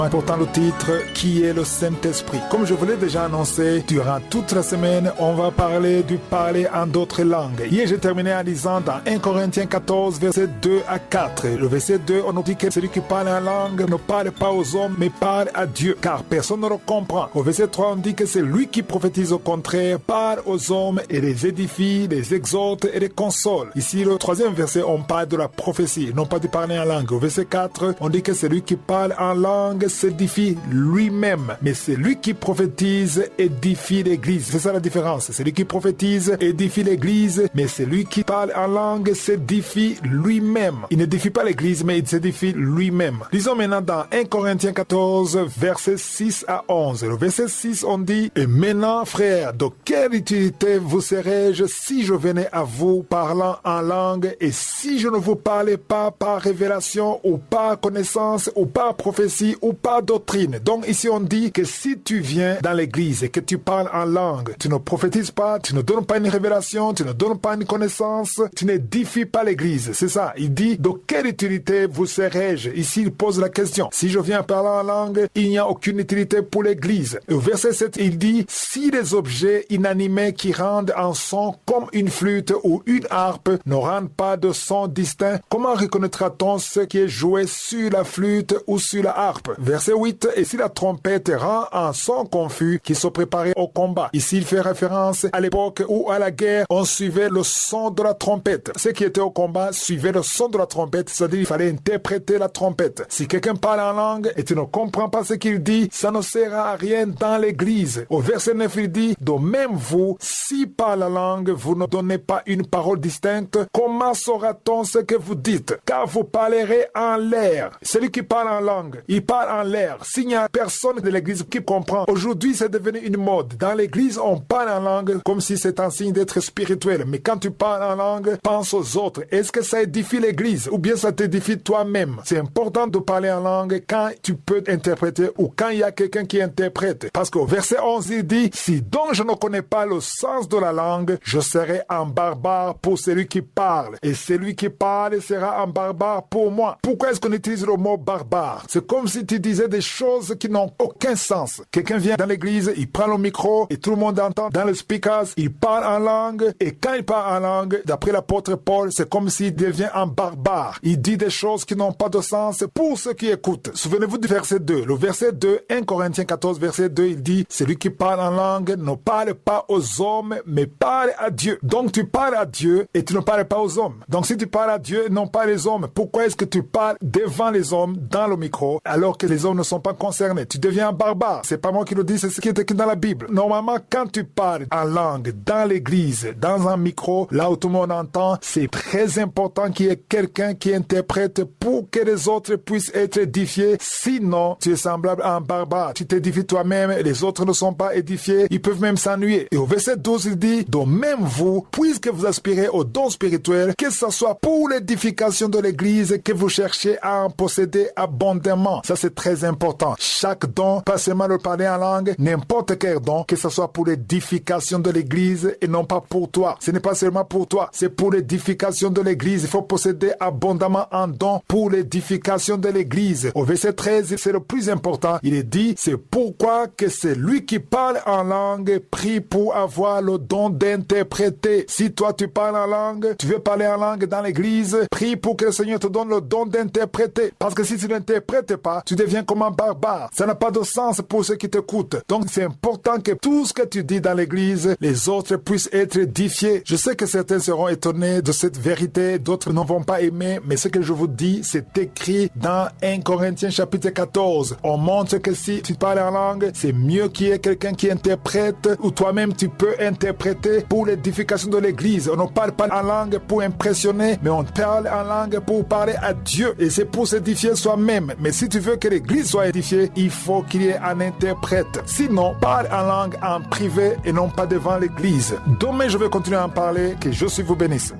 Important le titre, qui est le Saint-Esprit. Comme je vous l'ai déjà annoncé, durant toute la semaine, on va parler du parler en d'autres langues. Hier, j'ai terminé en lisant dans 1 Corinthiens 14, versets 2 à 4. Le verset 2, on nous dit que celui qui parle en langue ne parle pas aux hommes, mais parle à Dieu, car personne ne le comprend. Au verset 3, on dit que c'est lui qui prophétise au contraire, parle aux hommes et les édifie, les exhorte et les console. Ici, le troisième verset, on parle de la prophétie, non pas de parler en langue. Au verset 4, on dit que celui qui parle en langue s'édifie lui-même, mais celui qui prophétise édifie l'église. C'est ça la différence. Celui qui prophétise édifie l'église, mais celui qui parle en langue s'édifie lui-même. Il n'édifie pas l'église, mais il s'édifie lui-même. Lisons maintenant dans 1 Corinthiens 14, versets 6 à 11. Le verset 6, on dit: et maintenant, frères, de quelle utilité vous serais-je si je venais à vous parlant en langue, et si je ne vous parlais pas par révélation ou par connaissance ou par prophétie ou par doctrine. Donc ici on dit que si tu viens dans l'église et que tu parles en langue, tu ne prophétises pas, tu ne donnes pas une révélation, tu ne donnes pas une connaissance, tu n'édifies pas l'église. C'est ça. Il dit: de quelle utilité vous serais-je? Ici il pose la question. Si je viens parler en langue, il n'y a aucune utilité pour l'église. Et au verset 7, il dit: si les objets inanimés qui rendent un son comme une flûte ou une harpe ne rendent pas de son distinct, comment reconnaîtra-t-on ce qui est joué sur la flûte ou sur la harpe? Verset 8, et si la trompette rend un son confus qui se préparait au combat. Ici, il fait référence à l'époque où à la guerre, on suivait le son de la trompette. Ceux qui étaient au combat suivaient le son de la trompette, c'est-à-dire il fallait interpréter la trompette. Si quelqu'un parle en langue et tu ne comprends pas ce qu'il dit, ça ne sert à rien dans l'église. Au verset 9, il dit: de même vous, si par la langue vous ne donnez pas une parole distincte, comment saura-t-on ce que vous dites? Car vous parlerez en l'air. Celui qui parle en langue, il parle en l'air. S'il n'y a personne de l'église qui comprend, aujourd'hui c'est devenu une mode. Dans l'église, on parle en langue comme si c'est un signe d'être spirituel. Mais quand tu parles en langue, pense aux autres. Est-ce que ça édifie l'église ou bien ça t'édifie toi-même? C'est important de parler en langue quand tu peux interpréter ou quand il y a quelqu'un qui interprète. Parce qu'au verset 11, il dit: si donc je ne connais pas le sens de la langue, je serai un barbare pour celui qui parle. Et celui qui parle sera un barbare pour moi. Pourquoi est-ce qu'on utilise le mot barbare? C'est comme si tu disais des choses qui n'ont aucun sens. Quelqu'un vient dans l'église, il prend le micro et tout le monde entend dans le speakers, il parle en langue, et quand il parle en langue, d'après l'apôtre Paul, c'est comme s'il devient un barbare. Il dit des choses qui n'ont pas de sens pour ceux qui écoutent. Souvenez-vous du verset 2. Le verset 2, 1 Corinthiens 14, verset 2, il dit: celui qui parle en langue ne parle pas aux hommes, mais parle à Dieu. Donc tu parles à Dieu et tu ne parles pas aux hommes. Donc si tu parles à Dieu, non pas les hommes, pourquoi est-ce que tu parles devant les hommes dans le micro alors que les hommes ne sont pas concernés? Tu deviens un barbare. C'est pas moi qui le dis, c'est ce qui est écrit dans la Bible. Normalement, quand tu parles en langue dans l'église, dans un micro, là où tout le monde entend, c'est très important qu'il y ait quelqu'un qui interprète pour que les autres puissent être édifiés. Sinon, tu es semblable à un barbare. Tu t'édifies toi-même, les autres ne sont pas édifiés, ils peuvent même s'ennuyer. Et au verset 12, il dit: donc même vous, puisque vous aspirez aux dons spirituels, que ce soit pour l'édification de l'église que vous cherchez à en posséder abondamment. Ça, c'est très important. Chaque don, pas seulement le parler en langue, n'importe quel don, que ce soit pour l'édification de l'église et non pas pour toi. Ce n'est pas seulement pour toi, c'est pour l'édification de l'église. Il faut posséder abondamment un don pour l'édification de l'église. Au verset 13, c'est le plus important. Il est dit: c'est pourquoi que c'est lui qui parle en langue prie pour avoir le don d'interpréter. Si toi tu parles en langue, tu veux parler en langue dans l'église, prie pour que le Seigneur te donne le don d'interpréter. Parce que si tu n'interprètes pas, tu deviens comme un barbare. Ça n'a pas de sens pour ceux qui t'écoutent. Donc c'est important que tout ce que tu dis dans l'église, les autres puissent être édifiés. Je sais que certains seront étonnés de cette vérité, d'autres ne vont pas aimer, mais ce que je vous dis, c'est écrit dans 1 Corinthiens chapitre 14. On montre que si tu parles en langue, c'est mieux qu'il y ait quelqu'un qui interprète, ou toi-même tu peux interpréter pour l'édification de l'église. On ne parle pas en langue pour impressionner, mais on parle en langue pour parler à Dieu. Et c'est pour s'édifier soi-même. Mais si tu veux que l'église soit édifiée, il faut qu'il y ait un interprète. Sinon, parle en langue en privé et non pas devant l'église. Demain, je vais continuer à en parler. Que Dieu vous bénisse.